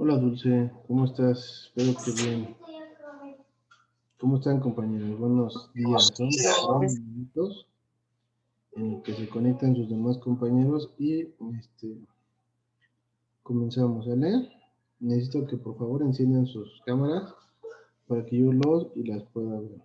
Hola Dulce, ¿cómo estás? Espero que bien. ¿Cómo están compañeros? Buenos días. Son 3 minutos en los que se conectan sus demás compañeros y comenzamos, ¿vale? Necesito que por favor enciendan sus cámaras para que yo los y las pueda ver.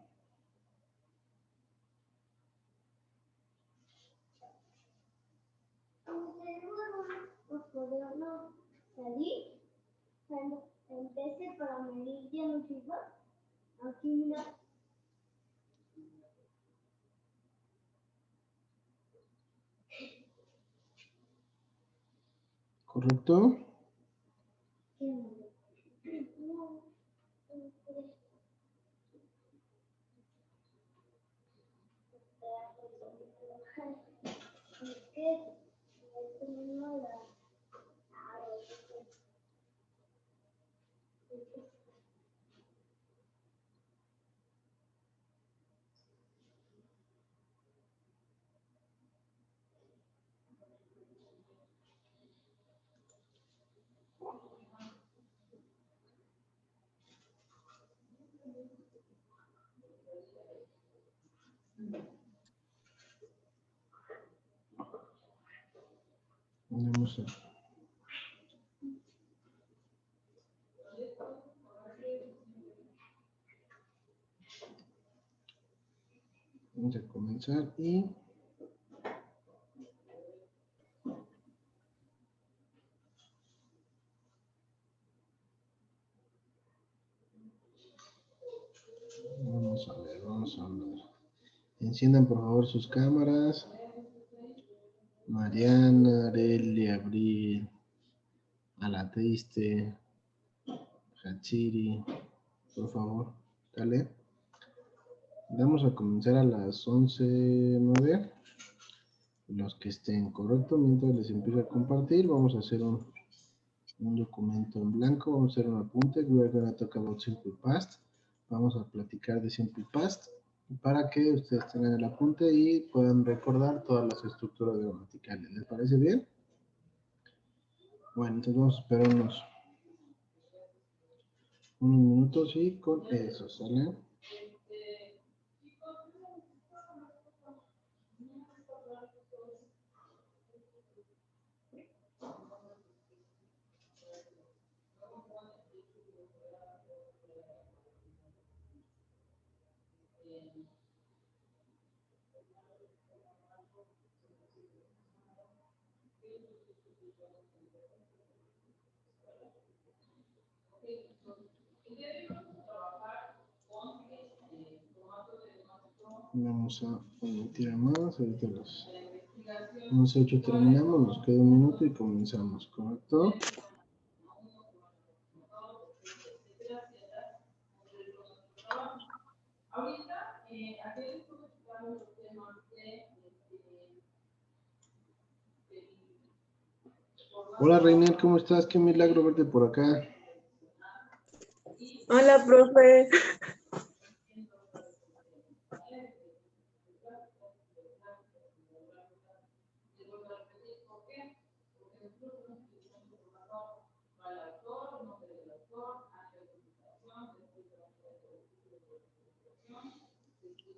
¿Correcto? Vamos a comenzar y vamos a ver. Enciendan por favor sus cámaras. Mariana, Areli, Abril, Alatriste, Hachiri, por favor, dale. Vamos a comenzar a las 11:09. Los que estén correctos, mientras les empiezo a compartir, vamos a hacer un documento en blanco, vamos a hacer un apunte. We are going to talk about Simple Past. Vamos a platicar de Simple Past para que ustedes tengan el apunte y puedan recordar todas las estructuras gramaticales. ¿Les parece bien? Bueno, entonces vamos a esperar unos minutos y con eso, ¿sale? Vamos a omitir a más, ahorita los 11:08 terminamos, nos queda un minuto y comenzamos, ¿correcto? Hola Reiner, ¿cómo estás? Qué milagro verte por acá. Hola, profe.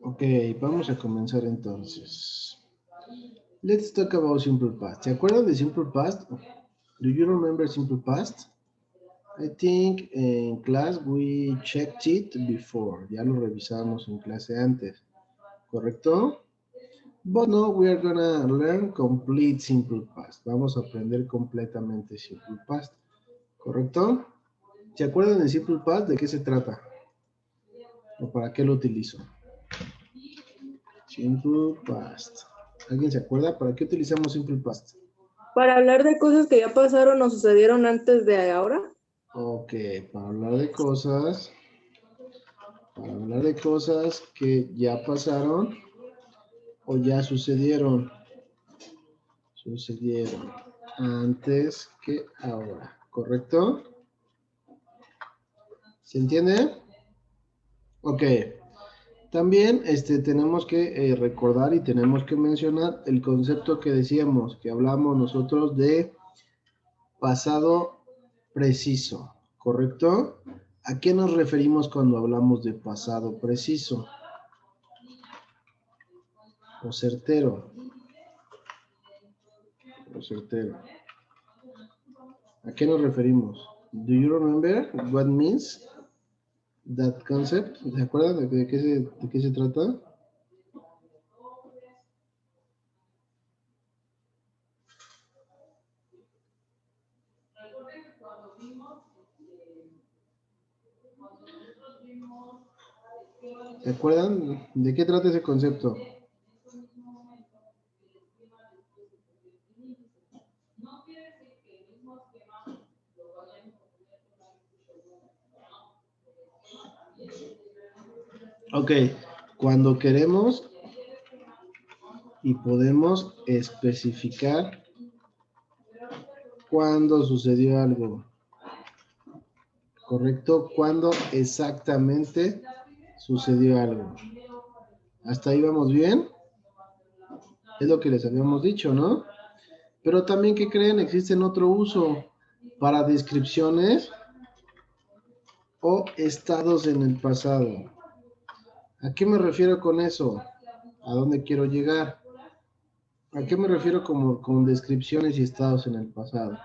Ok, vamos a comenzar entonces. Let's talk about Simple Past. ¿Se acuerdan de Simple Past? Do you remember Simple Past? I think in class we checked it before. Ya lo revisamos en clase antes. ¿Correcto? But no, we are gonna learn complete Simple Past. Vamos a aprender completamente Simple Past. ¿Correcto? ¿Se acuerdan de Simple Past? ¿De qué se trata? ¿O para qué lo utilizo? Simple Past. ¿Alguien se acuerda? ¿Para qué utilizamos Simple Past? Para hablar de cosas que ya pasaron o sucedieron antes de ahora. Ok, para hablar de cosas que ya pasaron o ya sucedieron antes que ahora, ¿correcto? ¿Se entiende? Ok. También tenemos que recordar y tenemos que mencionar el concepto que decíamos, que hablamos nosotros de pasado preciso, ¿correcto? ¿A qué nos referimos cuando hablamos de pasado preciso? O certero. O certero. ¿A qué nos referimos? Do you remember what means that concept? ¿Se acuerdan de qué se trata? ¿Se acuerdan de qué trata ese concepto? Ok, cuando queremos y podemos especificar cuándo sucedió algo, ¿correcto? ¿Cuándo exactamente sucedió algo? ¿Hasta ahí vamos bien? Es lo que les habíamos dicho, ¿no? Pero también, ¿qué creen? Existen otro uso para descripciones o estados en el pasado. ¿A qué me refiero con eso? ¿A dónde quiero llegar? ¿A qué me refiero con descripciones y estados en el pasado?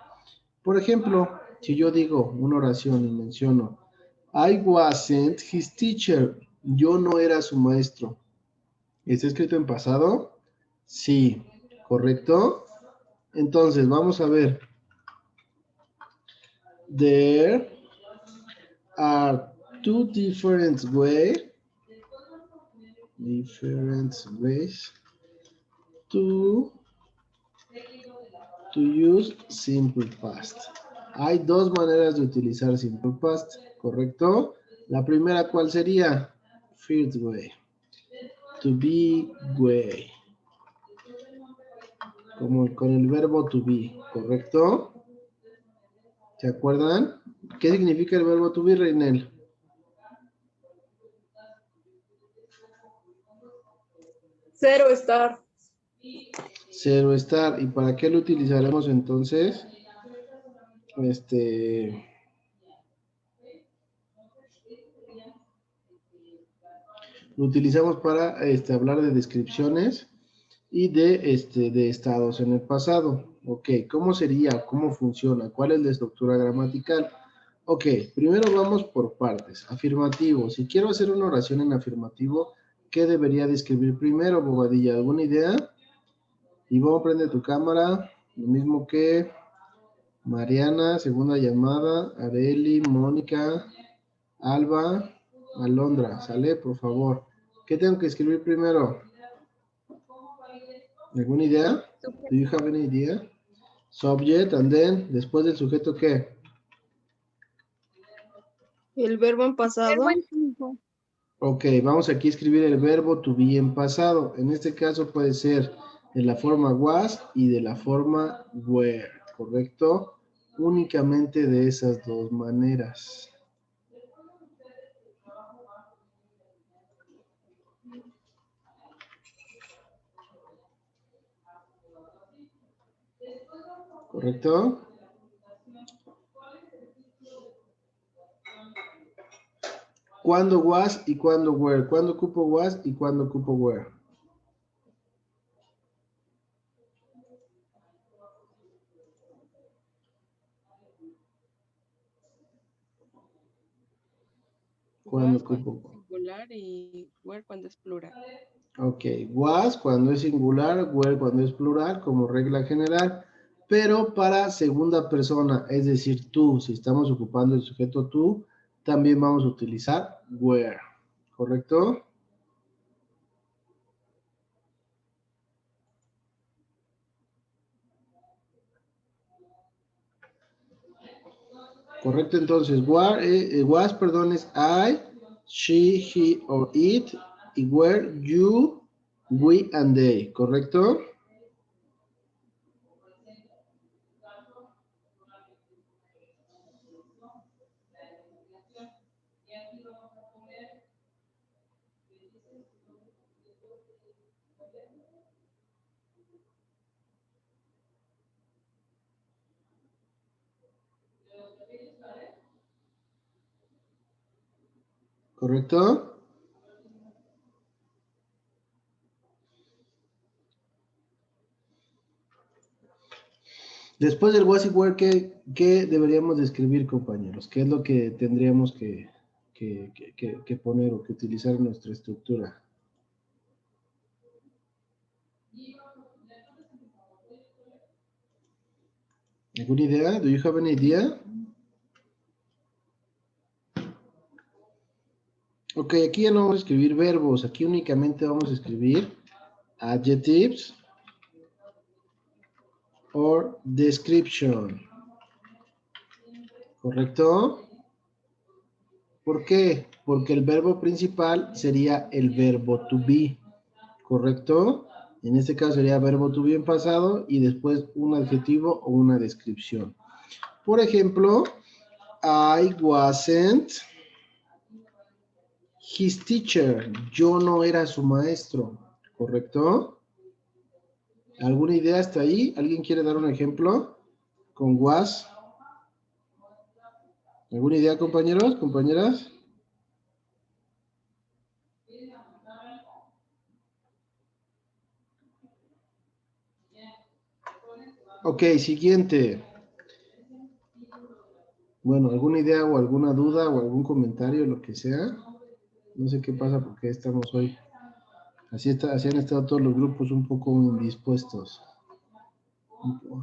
Por ejemplo, si yo digo una oración y menciono I wasn't his teacher, yo no era su maestro. ¿Está escrito en pasado? Sí, ¿correcto? Entonces, vamos a ver. There are two different ways to use simple past. Hay dos maneras de utilizar simple past, ¿correcto? La primera, ¿cuál sería? First way. To be way. Como con el verbo to be, ¿correcto? ¿Se acuerdan? ¿Qué significa el verbo to be, Reinel? Cero estar. Cero estar. ¿Y para qué lo utilizaremos entonces? Lo utilizamos para hablar de descripciones y de estados en el pasado. Ok, ¿cómo sería? ¿Cómo funciona? ¿Cuál es la estructura gramatical? Ok, primero vamos por partes. Afirmativo. Si quiero hacer una oración en afirmativo, ¿qué debería de escribir primero, Bobadilla? ¿Alguna idea? Ivonne, prende tu cámara. Lo mismo que Mariana, segunda llamada. Areli, Mónica, Alba, Alondra. ¿Sale? Por favor. ¿Qué tengo que escribir primero? ¿Alguna idea? Do you have any idea? Subject, and then, después del sujeto, ¿qué? El verbo en pasado. Ok, vamos aquí a escribir el verbo to be en pasado. En este caso puede ser de la forma was y de la forma were, ¿correcto? Únicamente de esas dos maneras. ¿Correcto? ¿Cuándo was y cuándo were? ¿Cuándo ocupo was y cuándo ocupo were? ¿Cuándo Was cuando ocupo? es singular y were cuando es plural. Ok, was cuando es singular, were cuando es plural, como regla general, pero para segunda persona, es decir, tú, si estamos ocupando el sujeto tú, también vamos a utilizar were, ¿correcto? Correcto, entonces, was, perdón, es I, she, he or it, y were, you, we and they, ¿correcto? ¿Correcto? Después del was y were, ¿qué deberíamos de escribir, compañeros? ¿Qué es lo que tendríamos que poner o que utilizar en nuestra estructura? ¿Alguna idea? Do you have any idea? Ok, aquí ya no vamos a escribir verbos, aquí únicamente vamos a escribir adjectives or description. ¿Correcto? ¿Por qué? Porque el verbo principal sería el verbo to be. ¿Correcto? En este caso sería verbo to be en pasado y después un adjetivo o una descripción. Por ejemplo, I wasn't his teacher. Yo no era su maestro. ¿Correcto? ¿Alguna idea hasta ahí? ¿Alguien quiere dar un ejemplo con was? ¿Alguna idea, compañeros, compañeras? Ok, siguiente. Bueno, ¿alguna idea o alguna duda o algún comentario, lo que sea? No sé qué pasa porque estamos hoy. Así han estado todos los grupos un poco indispuestos.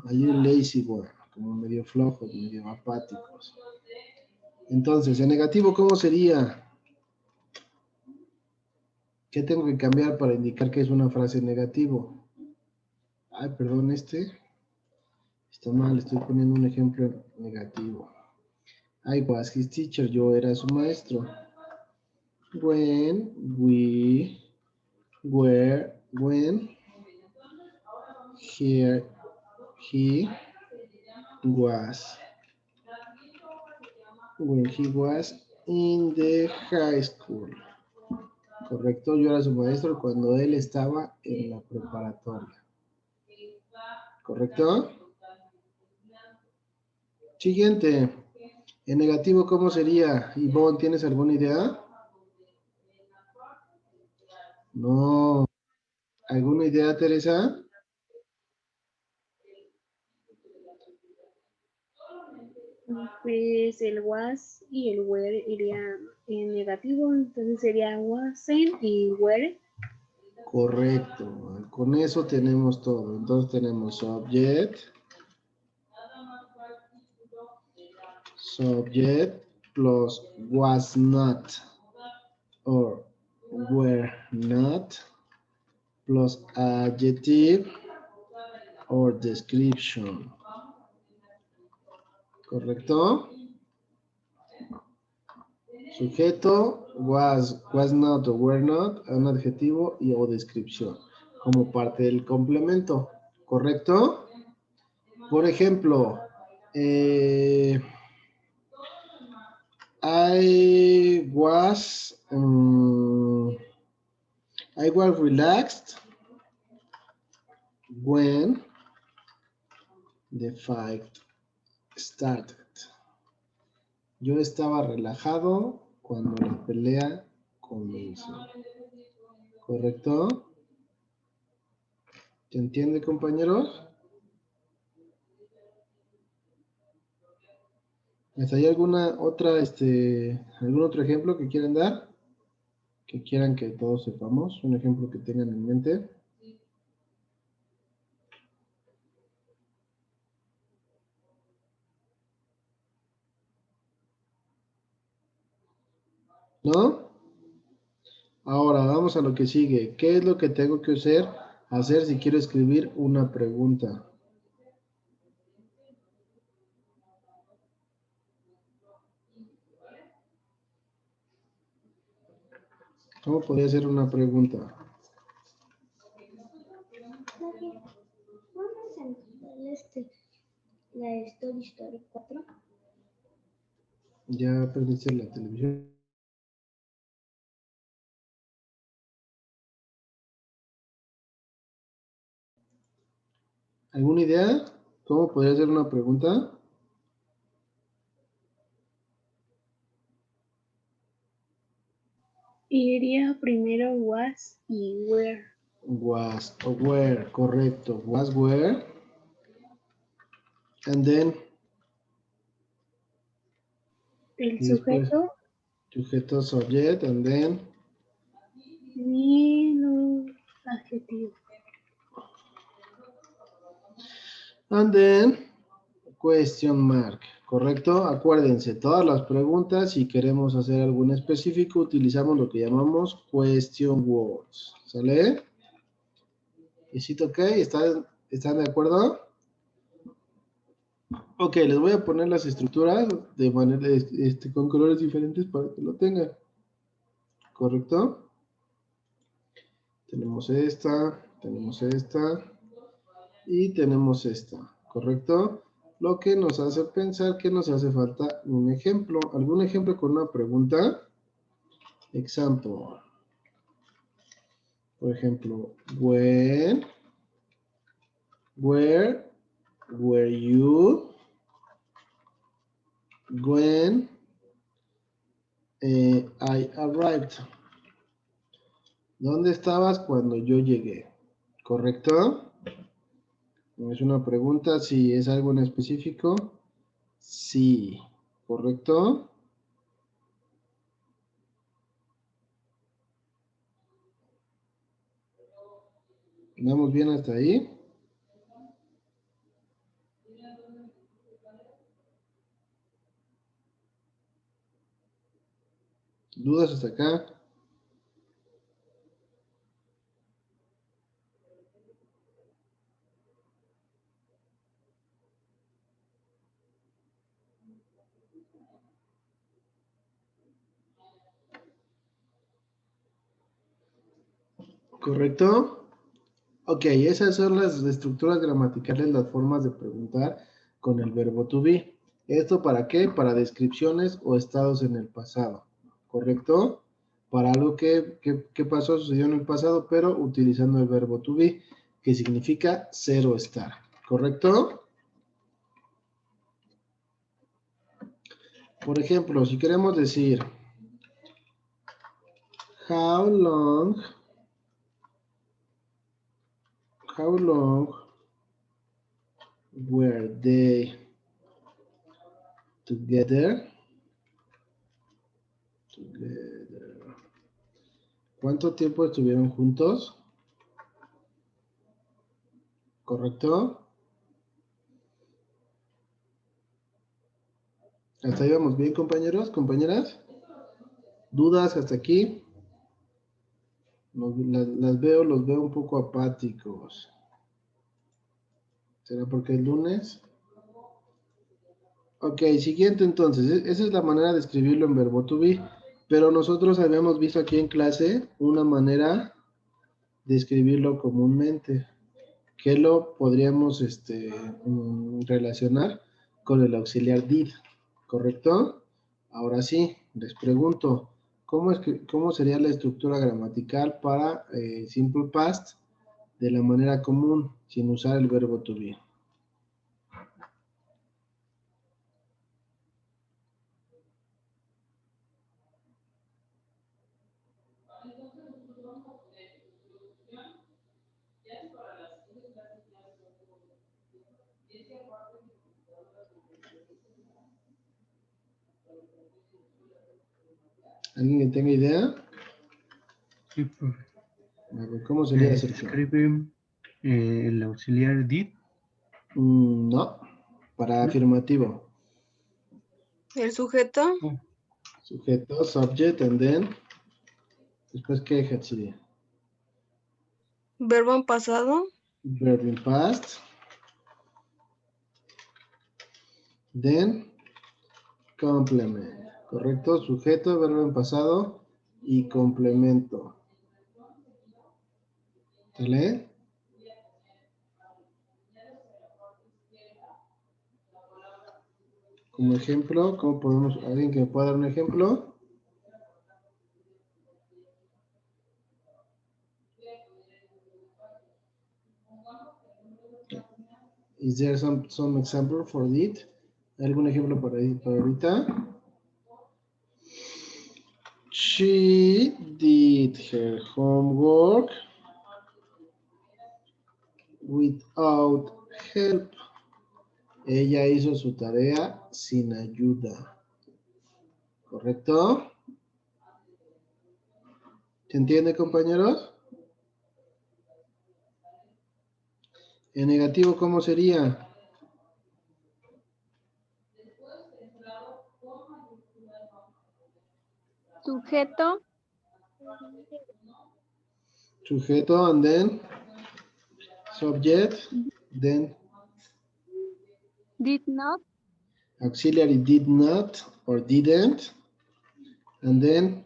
Hay un lazy one, como medio flojos, medio apáticos. Entonces, en negativo, ¿cómo sería? ¿Qué tengo que cambiar para indicar que es una frase negativo? Ay, perdón, está mal, estoy poniendo un ejemplo negativo. I was his teacher, yo era su maestro. When he was in the high school. Correcto, yo era su maestro cuando él estaba en la preparatoria. ¿Correcto? Siguiente. En negativo, ¿cómo sería? Ivonne, ¿tienes alguna idea? No. ¿Alguna idea, Teresa? Pues el was y el were irían en negativo, entonces sería wasn't y were. Correcto. Con eso tenemos todo. Entonces tenemos subject plus was not or were not plus adjective or description. ¿Correcto? Sujeto, was not o were not, un adjetivo y o descripción, como parte del complemento. ¿Correcto? Por ejemplo, I was relaxed when the fight started. Yo estaba relajado cuando la pelea comenzó. ¿Correcto? ¿Se entiende, compañeros? ¿Hasta hay alguna otra, algún otro ejemplo que quieran dar? Que quieran que todos sepamos, un ejemplo que tengan en mente. ¿No? Ahora vamos a lo que sigue. ¿Qué es lo que tengo que hacer si quiero escribir una pregunta? ¿Cómo podría ser una pregunta? Vamos a entrar la Story 4. Ya perdiste la televisión. ¿Alguna idea? ¿Cómo podría ser una pregunta? Sería primero was y were. Was o were, correcto. Was, were. And then, El y después, sujeto sujeto, subject, and then, y los adjetivos. and then, question mark, ¿correcto? Acuérdense, todas las preguntas, si queremos hacer algún específico, utilizamos lo que llamamos question words, ¿sale? ¿Is it okay? ¿Están de acuerdo? Ok, les voy a poner las estructuras de manera, con colores diferentes para que lo tengan, ¿correcto? Tenemos esta y tenemos esta, ¿correcto? Lo que nos hace pensar que nos hace falta un ejemplo. ¿Algún ejemplo con una pregunta? Example. Por ejemplo, when, where, were you, when I arrived. ¿Dónde estabas cuando yo llegué? ¿Correcto? Es una pregunta, si es algo en específico. Sí, ¿correcto? ¿Vamos bien hasta ahí? ¿Dudas hasta acá? ¿Correcto? Ok, esas son las estructuras gramaticales, las formas de preguntar con el verbo to be. ¿Esto para qué? Para descripciones o estados en el pasado. ¿Correcto? Para algo que pasó, sucedió en el pasado, pero utilizando el verbo to be, que significa ser o estar. ¿Correcto? Por ejemplo, si queremos decir how long were they together? ¿Cuánto tiempo estuvieron juntos? ¿Correcto? ¿Hasta ahí vamos bien, compañeros, compañeras? ¿Dudas hasta aquí? Los veo un poco apáticos. ¿Será porque es lunes? Ok, siguiente entonces. Esa es la manera de escribirlo en verbo to be. Pero nosotros habíamos visto aquí en clase una manera de escribirlo comúnmente, que lo podríamos relacionar con el auxiliar did, ¿correcto? Ahora sí, les pregunto, ¿cómo sería la estructura gramatical para simple past de la manera común, sin usar el verbo to be? ¿Alguien que tenga idea? Sí, profe. A ver, ¿cómo sería Se Sergio? escribe el auxiliar did. No, para ¿No? afirmativo. El sujeto, Oh, Sujeto, subject, and then, después, ¿qué sería? verbo en pasado, Verb in past, then, complement, ¿correcto? Sujeto, verbo en pasado y complemento. ¿Sale? Como ejemplo, ¿cómo podemos, alguien que me pueda dar un ejemplo? Is there some example for it? ¿Algún ejemplo para ahorita? She did her homework without help. Ella hizo su tarea sin ayuda. ¿Correcto? ¿Se entiende, compañeros? En negativo, ¿cómo sería? Sujeto, Sujeto, and then subject, then did not, auxiliary did not or didn't, and then,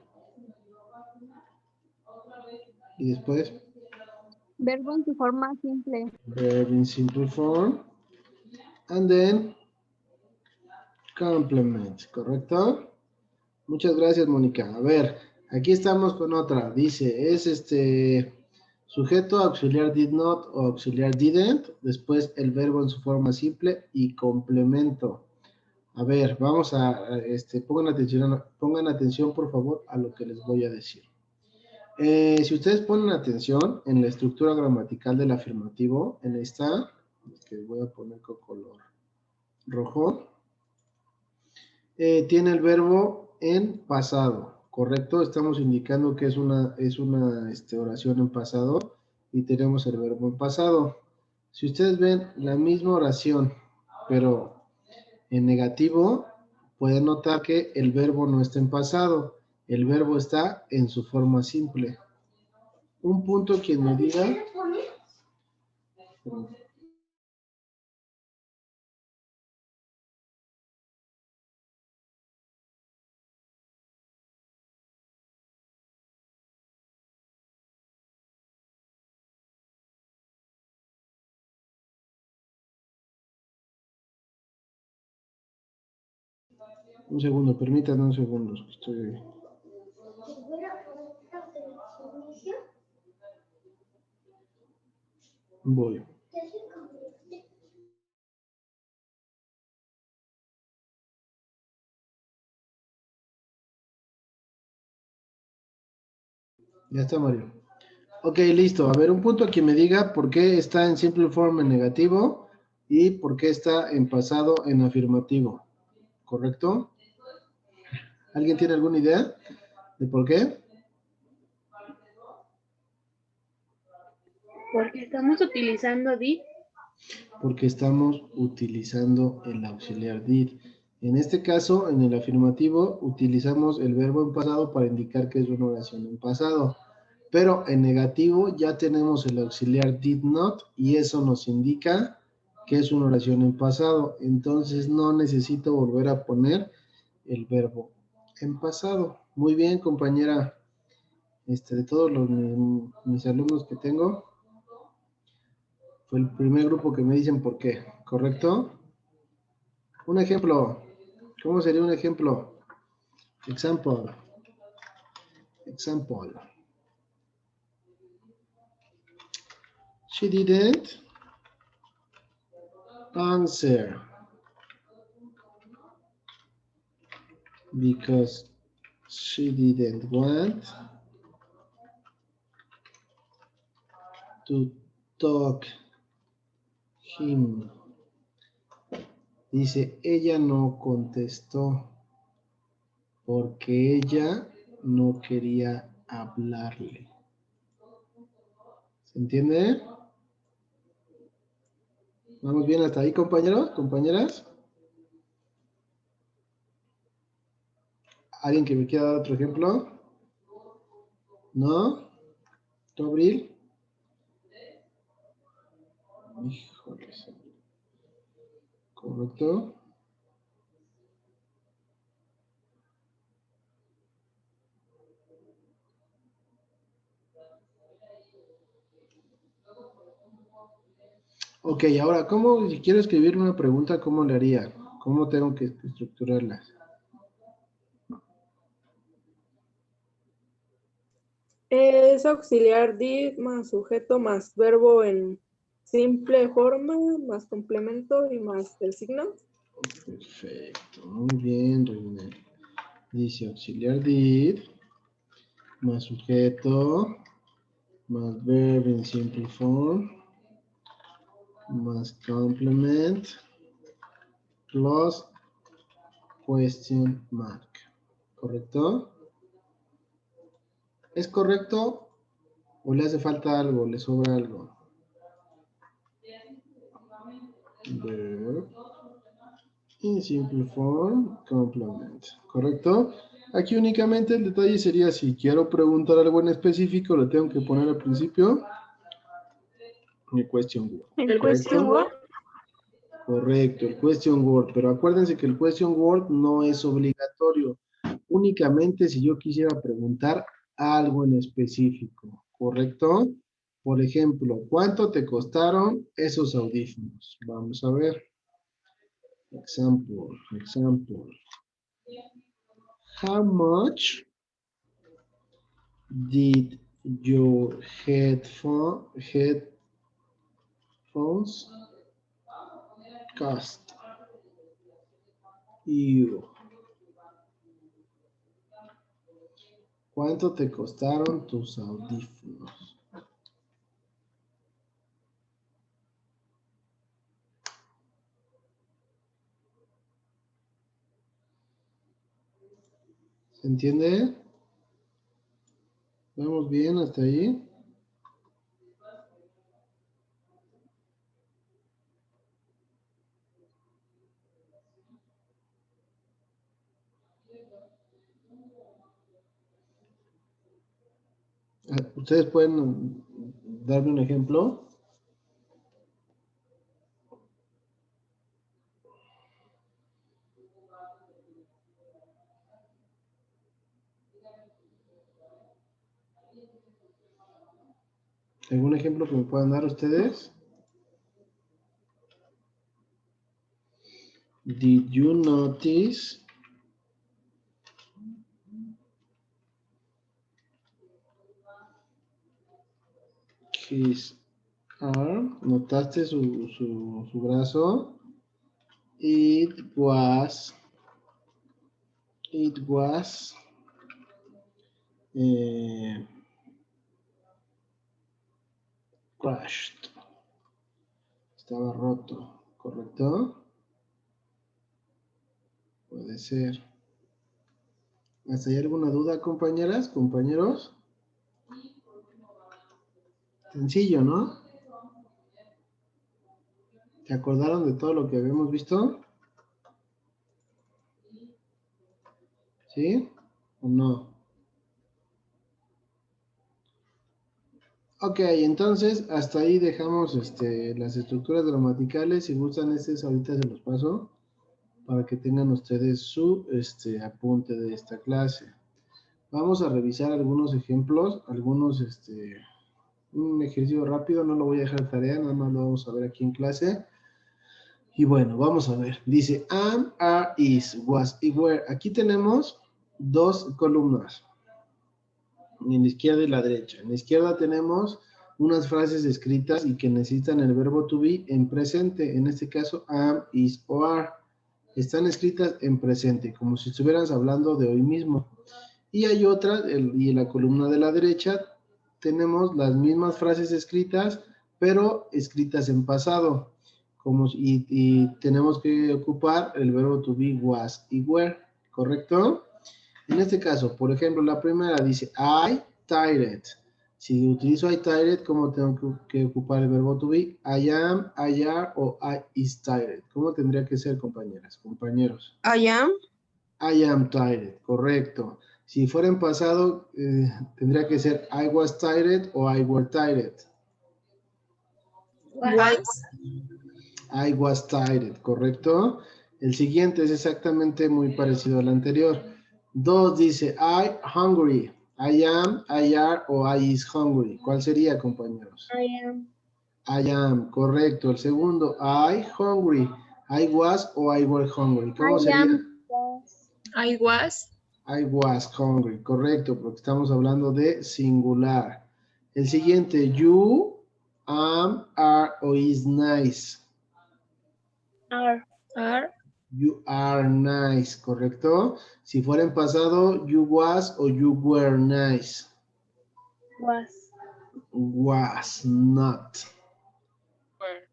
y después, verbo en su forma simple. verb in simple form, and then, complement, ¿correcto? Muchas gracias, Mónica. A ver, aquí estamos con otra. Dice, es sujeto, auxiliar did not o auxiliar didn't, después el verbo en su forma simple y complemento. A ver, vamos pongan atención por favor a lo que les voy a decir. Si ustedes ponen atención en la estructura gramatical del afirmativo, en esta, que voy a poner con color rojo, tiene el verbo en pasado, ¿correcto? Estamos indicando que es una oración en pasado y tenemos el verbo en pasado. Si ustedes ven la misma oración, pero en negativo, pueden notar que el verbo no está en pasado, el verbo está en su forma simple. Un punto quien me diga... Un segundo, permítanme un segundo. Estoy... Voy. Ya está, Mario. Ok, listo. A ver, un punto que me diga por qué está en simple form en negativo y por qué está en pasado en afirmativo. ¿Correcto? ¿Alguien tiene alguna idea de por qué? Porque estamos utilizando did. Porque estamos utilizando el auxiliar did. En este caso, en el afirmativo, utilizamos el verbo en pasado para indicar que es una oración en pasado. Pero en negativo ya tenemos el auxiliar did not y eso nos indica que es una oración en pasado. Entonces no necesito volver a poner el verbo en pasado. Muy bien, compañera. De todos mis alumnos que tengo, fue el primer grupo que me dicen por qué, ¿correcto? Un ejemplo. ¿Cómo sería un ejemplo? Example. Example. She didn't answer because she didn't want to talk him. Dice, ella no contestó porque ella no quería hablarle. ¿Se entiende? ¿Vamos bien hasta ahí, compañeros? ¿Compañeras? ¿Alguien que me quiera dar otro ejemplo? ¿No? ¿Tú, Abril? Híjole. ¿Correcto? Ok, ahora, ¿cómo, si quiero escribir una pregunta, cómo le haría? ¿Cómo tengo que estructurarla? Es auxiliar did más sujeto más verbo en simple forma más complemento y más el signo. Perfecto, muy bien, Reina. Dice auxiliar did más sujeto, más verb in simple form, más complement, plus question mark. ¿Correcto? ¿Es correcto o le hace falta algo, le sobra algo? Verb in simple form, complement. ¿Correcto? Aquí únicamente el detalle sería si quiero preguntar algo en específico, lo tengo que poner al principio. El question word. El question word. Correcto, el question word. Pero acuérdense que el question word no es obligatorio. Únicamente si yo quisiera preguntar algo en específico. ¿Correcto? Por ejemplo, ¿cuánto te costaron esos audífonos? Vamos a ver. Example. How much did your headphones cost you? ¿Cuánto te costaron tus audífonos? ¿Se entiende? ¿Vamos bien hasta ahí? ¿Ustedes pueden darme un ejemplo? ¿Algún ejemplo que me puedan dar ustedes? Did you notice his arm? ¿Notaste su brazo? It was crushed. Estaba roto, ¿correcto? Puede ser. ¿Hasta ahí alguna duda, compañeras, compañeros? Sencillo, ¿no? ¿Se acordaron de todo lo que habíamos visto? ¿Sí? ¿O no? Ok, entonces hasta ahí dejamos las estructuras gramaticales. Si gustan ahorita se los paso para que tengan ustedes su apunte de esta clase. Vamos a revisar algunos ejemplos, un ejercicio rápido, no lo voy a dejar tarea, nada más lo vamos a ver aquí en clase. Y bueno, vamos a ver. Dice am, are, is, was y were. Aquí tenemos dos columnas. En la izquierda y la derecha. En la izquierda tenemos unas frases escritas y que necesitan el verbo to be en presente. En este caso, am, is o are. Están escritas en presente, como si estuvieras hablando de hoy mismo. Y hay otra, y en la columna de la derecha, tenemos las mismas frases escritas, pero escritas en pasado. Y tenemos que ocupar el verbo to be, was y were, ¿correcto? En este caso, por ejemplo, la primera dice, I tired. Si utilizo I tired, ¿cómo tengo que ocupar el verbo to be? I am, I are o I is tired. ¿Cómo tendría que ser, compañeras, compañeros? I am. I am tired, correcto. Si fuera en pasado, tendría que ser I was tired o I were tired. I was tired, correcto. El siguiente es exactamente muy parecido al anterior. 2 dice I hungry. I am, I are o I is hungry. ¿Cuál sería, compañeros? I am. I am, correcto. El segundo, I hungry. I was o I were hungry. ¿Cómo sería? I was. I was hungry, correcto, porque estamos hablando de singular. El siguiente, you, am, are o is nice. Are. You are nice, correcto. Si fuera en pasado, you was o you were nice. Was. Was not.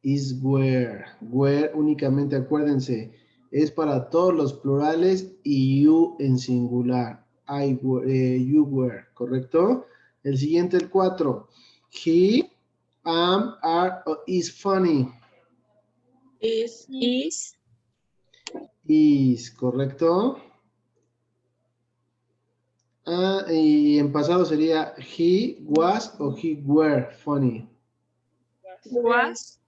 Is were. Were únicamente, acuérdense, es para todos los plurales y you en singular. You were, ¿correcto? El siguiente, el 4. He, am, are, o is funny. Is. Is, ¿correcto? Y en pasado sería he was o he were funny. Was.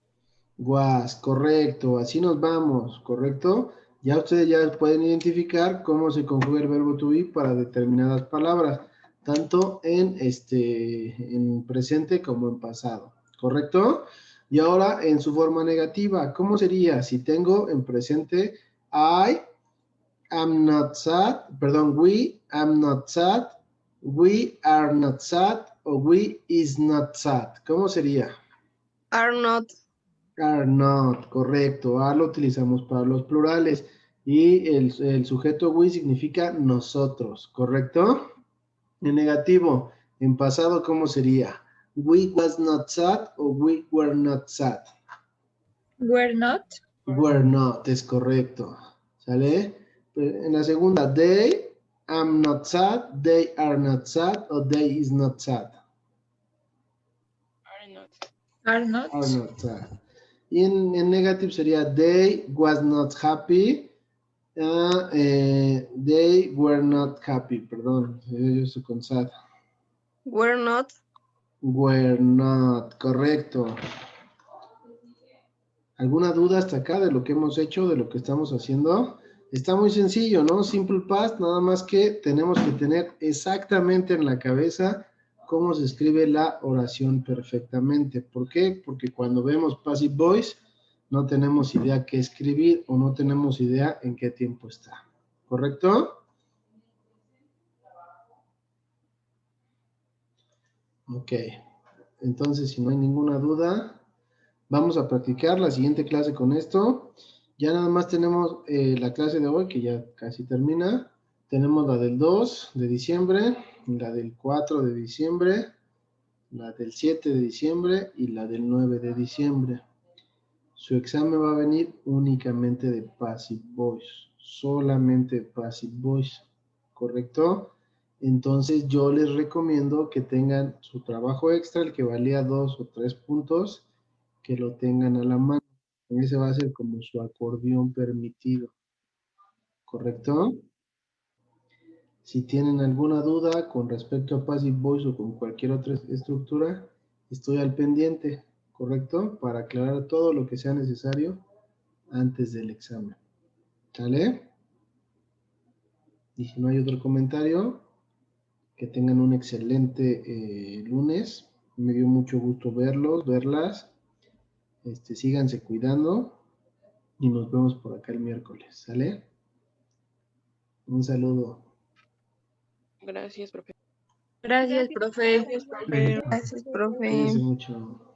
Was, correcto. Así nos vamos, ¿correcto? Ya ustedes ya pueden identificar cómo se conjuga el verbo to be para determinadas palabras, tanto en presente como en pasado, ¿correcto? Y ahora en su forma negativa, ¿cómo sería si tengo en presente I am not sad, perdón, we am not sad, we are not sad o we is not sad? ¿Cómo sería? Are not. Are not, correcto. Are lo utilizamos para los plurales y el sujeto we significa nosotros, ¿correcto? En negativo, en pasado, ¿cómo sería? We was not sad o we were not sad. Were not. Were not, es correcto. ¿Sale? En la segunda, they am not sad, they are not sad o they is not sad. Are not. Are not sad. Y en negative sería they was not happy, they were not happy, perdón, yo estoy con sad. Were not. Were not, correcto. ¿Alguna duda hasta acá de lo que hemos hecho, de lo que estamos haciendo? Está muy sencillo, ¿no? Simple past, nada más que tenemos que tener exactamente en la cabeza cómo se escribe la oración perfectamente. ¿Por qué? Porque cuando vemos passive voice no tenemos idea qué escribir o no tenemos idea en qué tiempo está. ¿Correcto? Ok. Entonces, si no hay ninguna duda, vamos a practicar la siguiente clase con esto. Ya nada más tenemos la clase de hoy, que ya casi termina. Tenemos la del 2 de diciembre, la del 4 de diciembre, la del 7 de diciembre y la del 9 de diciembre. Su examen va a venir únicamente de passive voice, solamente passive voice, ¿correcto? Entonces yo les recomiendo que tengan su trabajo extra, el que valía 2 o 3 puntos, que lo tengan a la mano. Ese va a ser como su acordeón permitido, ¿correcto? Si tienen alguna duda con respecto a passive voice o con cualquier otra estructura, estoy al pendiente, ¿correcto? Para aclarar todo lo que sea necesario antes del examen. ¿Sale? Y si no hay otro comentario, que tengan un excelente lunes. Me dio mucho gusto verlos, verlas. Síganse cuidando y nos vemos por acá el miércoles. ¿Sale? Un saludo. Gracias, profe. Gracias, profe. Gracias. Gracias, profe. Cuídense mucho.